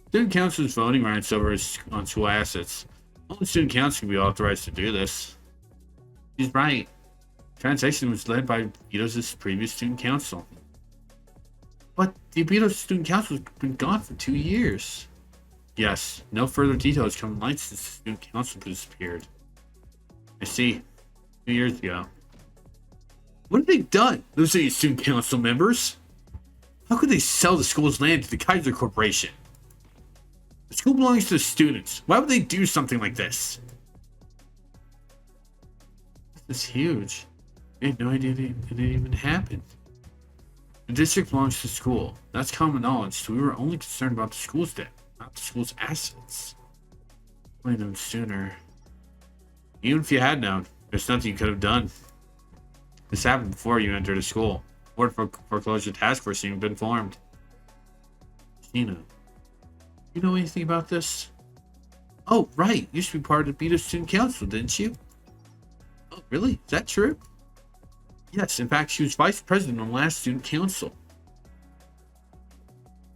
Student Council's voting rights over on school assets. Only Student Council can be authorized to do this. He's right. Transaction was led by Bezos' previous Student Council. But the Bezos Student Council has been gone for 2 years. Yes, no further details come to light since the Student Council disappeared. I see. 2 years ago. What have they done? Those are Student Council members. How could they sell the school's land to the Kaiser Corporation? The school belongs to the students. Why would they do something like this? This is huge. I had no idea it even happened. The district belongs to the school. That's common knowledge, so we were only concerned about the school's debt, not the school's assets. If I known sooner. Even if you had known, there's nothing you could have done. This happened before you entered the school. Board for Foreclosure Task Force even been formed. Tina, you know anything about this? Oh, right. You used to be part of the Bezos Student Council, didn't you? Oh, really? Is that true? Yes, in fact, she was vice president on the last student council.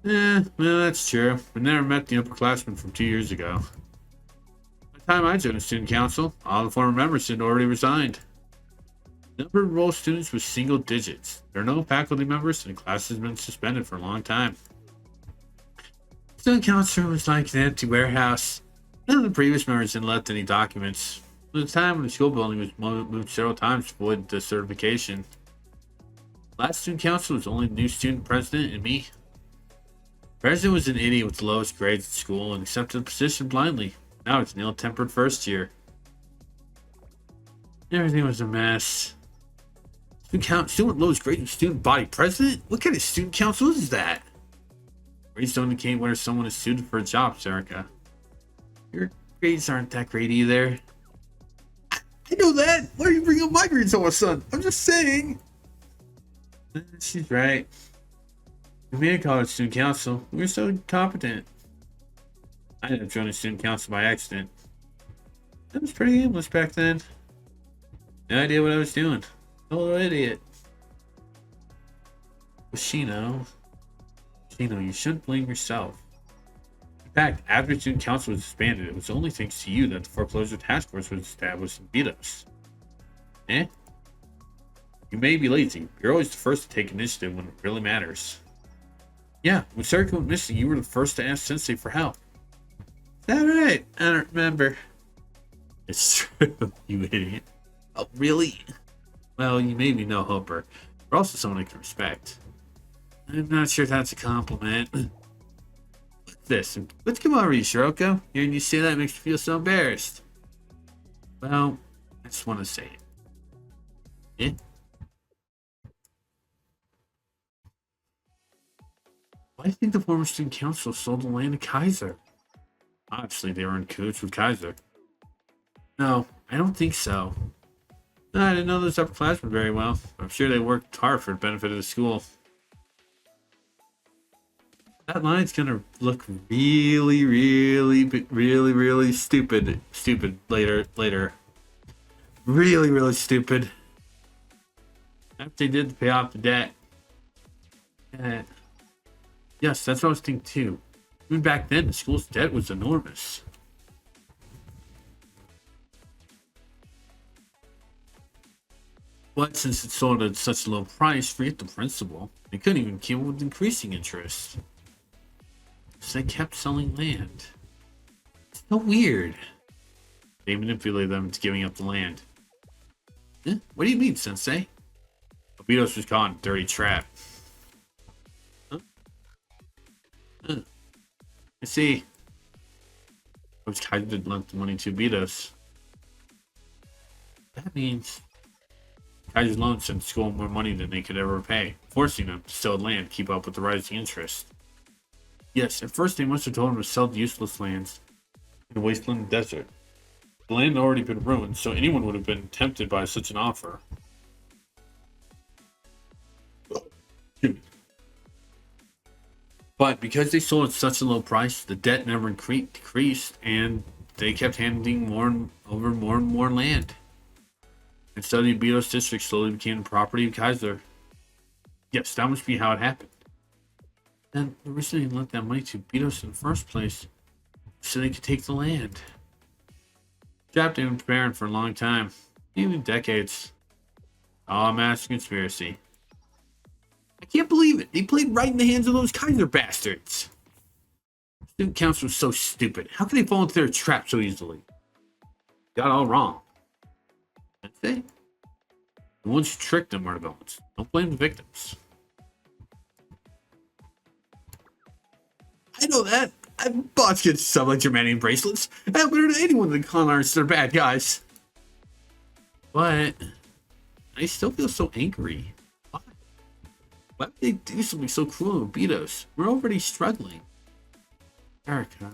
Well, that's true. We never met the upperclassmen from 2 years ago. By the time I joined the student council, all the former members had already resigned. The number of enrolled students was single digits. There are no faculty members, and the class has been suspended for a long time. The student council was like an empty warehouse. None of the previous members had left any documents. At the time when the school building was moved several times to avoid the certification. Last student council was only the new student president and me. President was an idiot with the lowest grades at school and accepted the position blindly. Now it's an ill-tempered first year. Everything was a mess. Student lowest grade student body president? What kind of student council is that? Grades don't indicate whether someone is suited for a job, Serica. Your grades aren't that great either. I know that. Why are you bringing up my grades all of a sudden? I'm just saying. She's right. We made a college student council. We were so competent. I ended up joining student council by accident. I was pretty aimless back then. No idea what I was doing. Total idiot. But Shino, you shouldn't blame yourself. In fact, after student council was disbanded, it was only thanks to you that the foreclosure task force was established and beat us. Eh? You may be lazy, but you're always the first to take initiative when it really matters. Yeah, when Serica went missing, you were the first to ask Sensei for help. Is that right? I don't remember. It's true, you idiot. Oh, really? Well, you made me no helper. You're also someone I can respect. I'm not sure that's a compliment. What's this? What's come over you, Shiroko? Hearing you say that makes me feel so embarrassed. Well, I just want to say it. Eh? Why do you think the former student council sold the land to Kaiser? Obviously, they were in cahoots with Kaiser. No, I don't think so. No, I didn't know those upperclassmen very well. I'm sure they worked hard for the benefit of the school. That line's gonna look really stupid. Later. Really stupid. After they did pay off the debt. Yes, that's what I was thinking too. Even back then, the school's debt was enormous. But since it sold at such a low price, forget the principal. They couldn't even keep up with increasing interest. So they kept selling land. It's so weird. They manipulated them into giving up the land. Eh? What do you mean, Sensei? Obito's was caught in a dirty trap. Huh? I see. Coach Kaiser did lend the money to Obito's. That means Kaiser's loan sent the school more money than they could ever pay, forcing them to sell land to keep up with the rising interest. Yes, at first they must have told him to sell the useless lands in the wasteland desert. The land had already been ruined, so anyone would have been tempted by such an offer. But because they sold at such a low price, the debt never decreased, and they kept handing more and more land. And so the Obito's district slowly became the property of Kaiser. Yes, that must be how it happened. Then the reason they lent that money to Obito's in the first place, so they could take the land. Japan had been preparing for a long time, even decades. All a massive conspiracy. I can't believe it. They played right in the hands of those Kaiser bastards. Student council was so stupid. How could they fall into their trap so easily? Got it all wrong. That's it. The ones who tricked them are the villains. Don't blame the victims. I know that. Bots get some like Germanium bracelets. I better than anyone the con artists are bad guys. But I still feel so angry. Why would they do something so cruel and beat us? We're already struggling. Erica.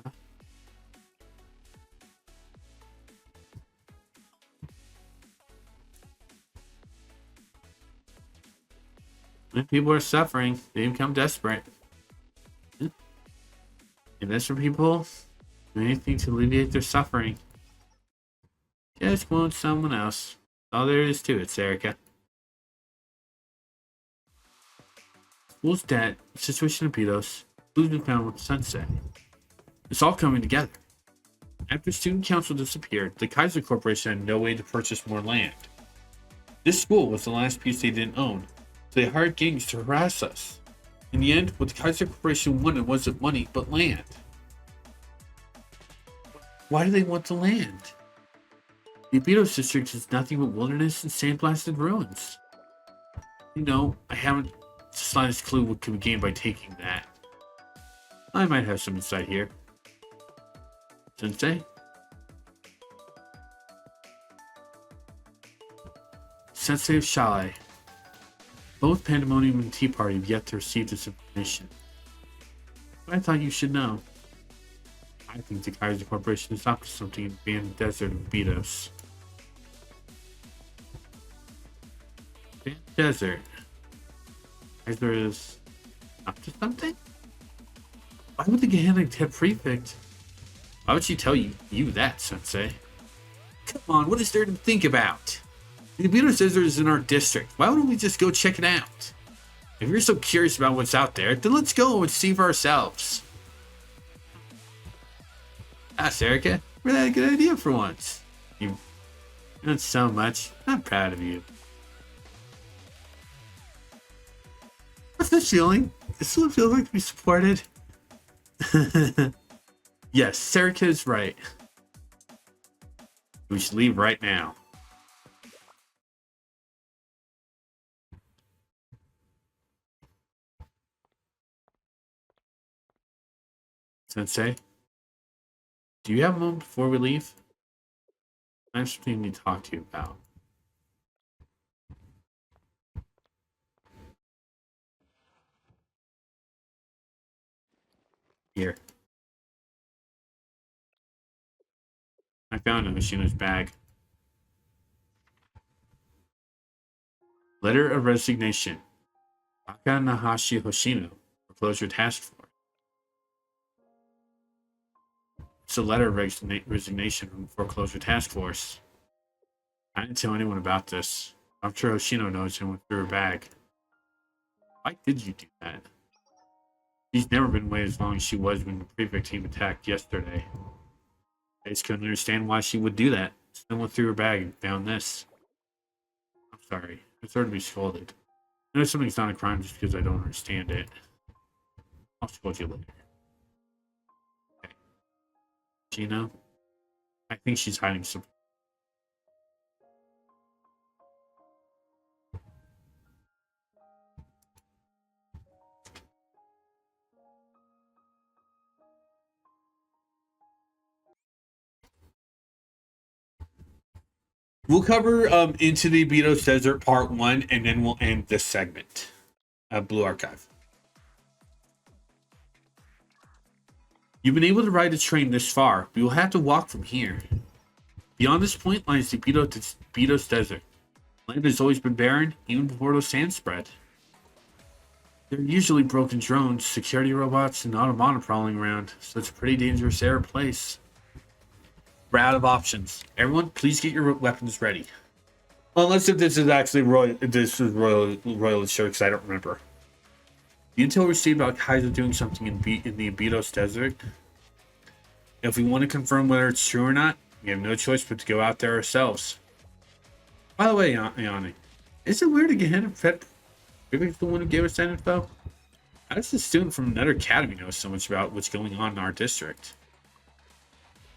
When people are suffering, they become desperate. And as for people, do anything to alleviate their suffering. Just want someone else. All there is to it, Serica. School's debt, the situation of Obito's, who's been found with Sensei. It's all coming together. After student council disappeared, the Kaiser Corporation had no way to purchase more land. This school was the last piece they didn't own, so they hired gangs to harass us. In the end, what the Kaiser Corporation wanted wasn't money, but land. Why do they want the land? The Abitos district is nothing but wilderness and sandblasted ruins. You know, I haven't the slightest clue what could be gained by taking that. I might have some insight here. Sensei? Sensei of Shalai. Both Pandemonium and Tea Party have yet to receive this information. But I thought you should know. I think the Kaiser Corporation is up to something in the abandoned desert of Abitos. Abandoned desert? Kaiser is up to something? Why would the Gehenna head prefect? Why would she tell you that, Sensei? Come on, what is there to think about? The Abitos Desert is in our district. Why wouldn't we just go check it out? If you're so curious about what's out there, then let's go and see for ourselves. Ah, Serica, really had a good idea for once. You not so much. I'm proud of you. What's this feeling? Does it feel like to be supported? Yes, Serica is right. We should leave right now. Sensei, do you have a moment before we leave? I have something I need to talk to you about. Here. I found it in Hoshino's bag. Letter of resignation. Takanahashi Hoshino, Foreclosure Task Force. It's a letter of resignation from Foreclosure Task Force. I didn't tell anyone about this. I'm sure Hoshino knows and went through her bag. Why did you do that? She's never been away as long as she was when the prefect team attacked yesterday. I just couldn't understand why she would do that. Still went through her bag and found this. I'm sorry. I deserve to be scolded. I know something's not a crime just because I don't understand it. I'll scold you later. Okay. Gino? I think she's hiding something. We'll cover Into the Abitos Desert Part 1, and then we'll end this segment of Blue Archive. You've been able to ride the train this far, but you'll have to walk from here. Beyond this point lies the Abitos Desert. Land has always been barren, even before those sands spread. There are usually broken drones, security robots, and automata prowling around, so it's a pretty dangerous air place. We're out of options. Everyone, please get your weapons ready. Unless if this is actually Royal Show, because I don't remember. The intel received about Kaiser doing something in the Abitos Desert. If we want to confirm whether it's true or not, we have no choice but to go out there ourselves. By the way, Yanni, is it weird to get him Fed? Maybe the one who gave us that info? How does the student from another academy know so much about what's going on in our district?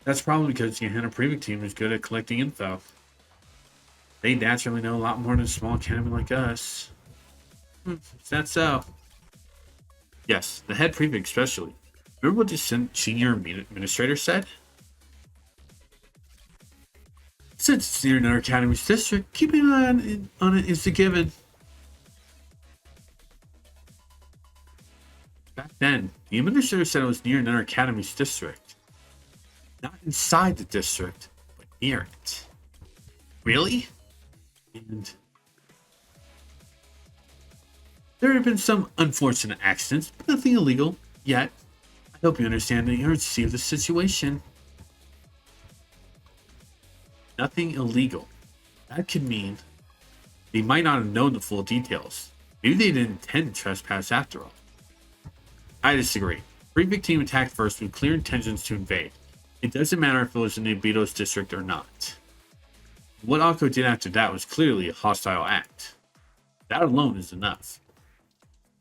That's probably because the Gehenna Prefect team is good at collecting info. They naturally know a lot more than a small academy like us. Is that so? Yes, the head prefect especially. Remember what the senior administrator said? Since it's near another academy's district, keeping an eye on it is a given. Back then, the administrator said it was near another academy's district. Not inside the district, but near it. Really? And there have been some unfortunate accidents, but nothing illegal yet. I hope you understand the urgency of the situation. Nothing illegal. That could mean they might not have known the full details. Maybe they didn't intend to trespass after all. I disagree. Prefect team attacked first with clear intentions to invade. It doesn't matter if it was in the Abitos district or not. What Akko did after that was clearly a hostile act. That alone is enough.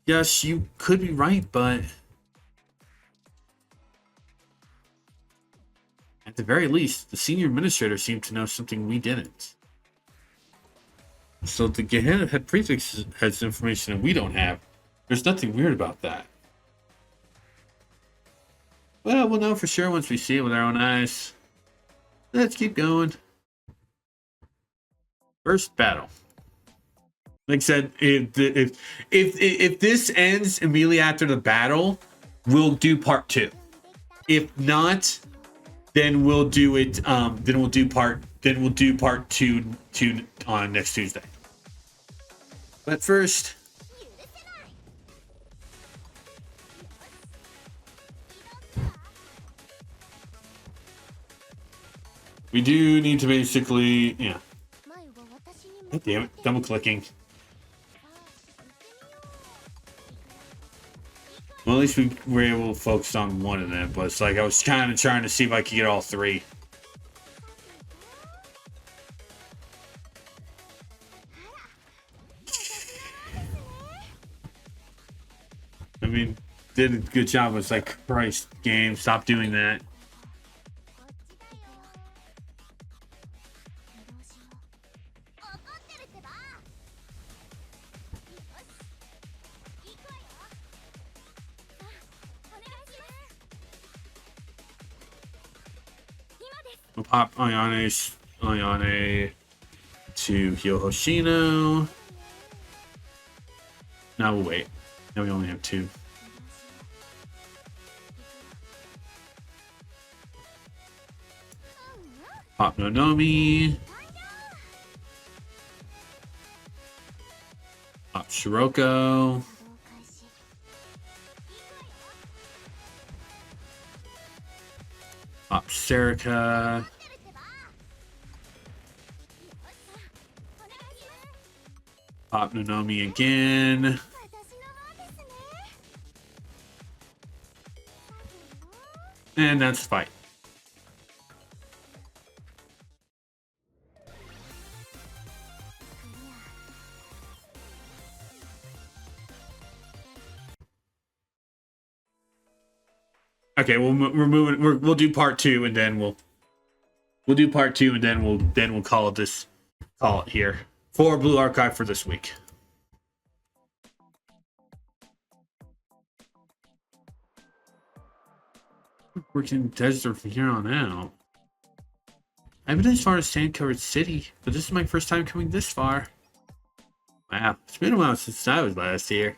Yes, you could be right, but At the very least, the senior administrator seemed to know something we didn't. So the Gehenna head prefect has information that we don't have. There's nothing weird about that. Well, we'll know for sure once we see it with our own eyes. Let's keep going. First battle. Like I said, if this ends immediately after the battle, we'll do part 2. If not, then we'll do it. Then we'll do part 2 on next Tuesday. But first, we do need to basically, yeah. Oh, damn it, double clicking. Well, at least we were able to focus on one of them, but it's like I was kind of trying to see if I could get all 3. I mean, did a good job. It's like, Christ, game, stop doing that. We'll pop Ayane to heal Hoshino. Now we'll wait. Now we only have 2. Pop Nonomi. Pop Shiroko. Pop Serica. Pop Nonomi again. And that's fight. Okay, we'll do part 2 and then we'll do part 2 and then we'll call it here. 4 Blue Archive for this week. Working desert from here on out. I've been as far as Sand-Covered City, but this is my first time coming this far. Wow, it's been a while since I was last here.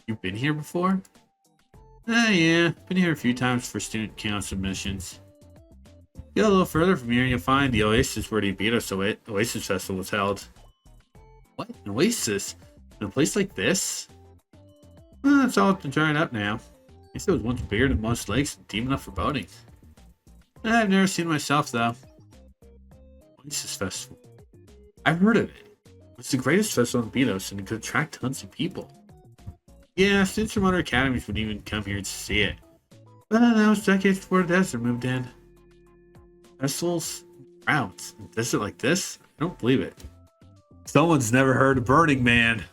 You've been here before? Yeah, been here a few times for student council missions. Get a little further from here and you'll find the oasis where the Beatos Oasis Festival was held. What? An oasis? In a place like this? Well, it's all dried up now. I guess it was once bigger than most lakes and deep enough for boating. I've never seen it myself, though. Oasis Festival. I've heard of it. It's the greatest festival in Beatos and it could attract tons of people. Yeah, students from other academies would even come here to see it. But that was decades before the desert moved in. Festivals, routes, a desert like this? I don't believe it. Someone's never heard of Burning Man.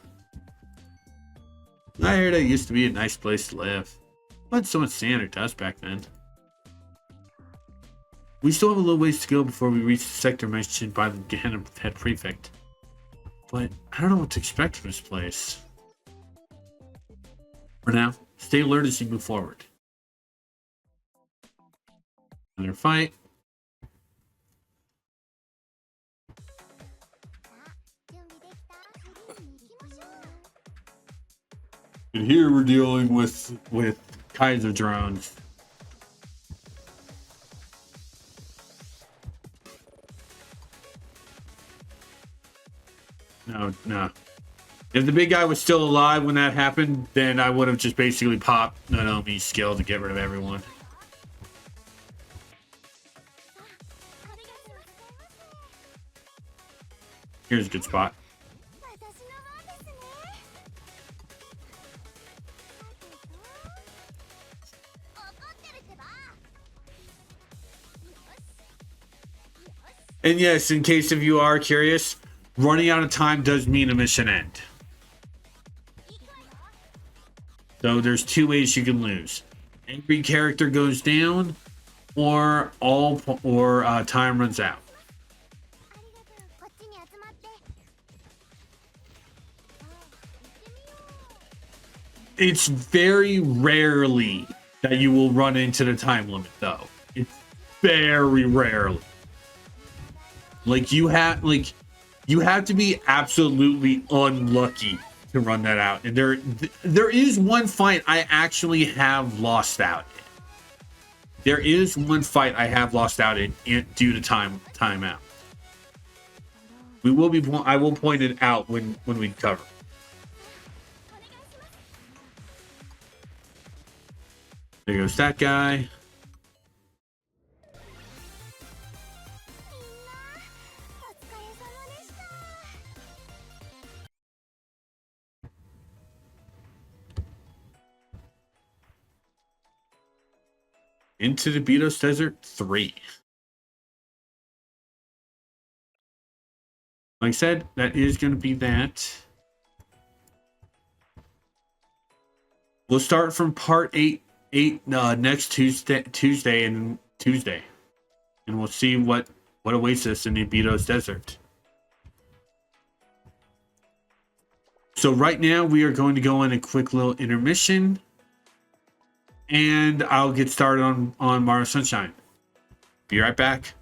I heard it used to be a nice place to live. Wasn't so much sand or dust back then. We still have a little ways to go before we reach the sector mentioned by the Gehenna head prefect. But I don't know what to expect from this place. For now, stay alert as you move forward. Another fight. And here we're dealing with Kaiser drones. No. If the big guy was still alive when that happened, then I would have just basically popped Nonomi's skill to get rid of everyone. Here's a good spot. And yes, in case if you are curious, running out of time does mean a mission end. So there's 2 ways you can lose. Every character goes down, or time runs out. It's very rarely that you will run into the time limit, though. It's very rarely. Like you have to be absolutely unlucky to run that out. And there is one fight I actually have lost out in. There is one fight I have lost out in due to timeout. I will point it out when we cover. There goes that guy. Into the Betos Desert 3. Like I said, that is going to be that. We'll start from part 8 next Tuesday, and we'll see what awaits us in the Betos Desert. So right now we are going to go on a quick little intermission, and I'll get started on Mario Sunshine. Be right back.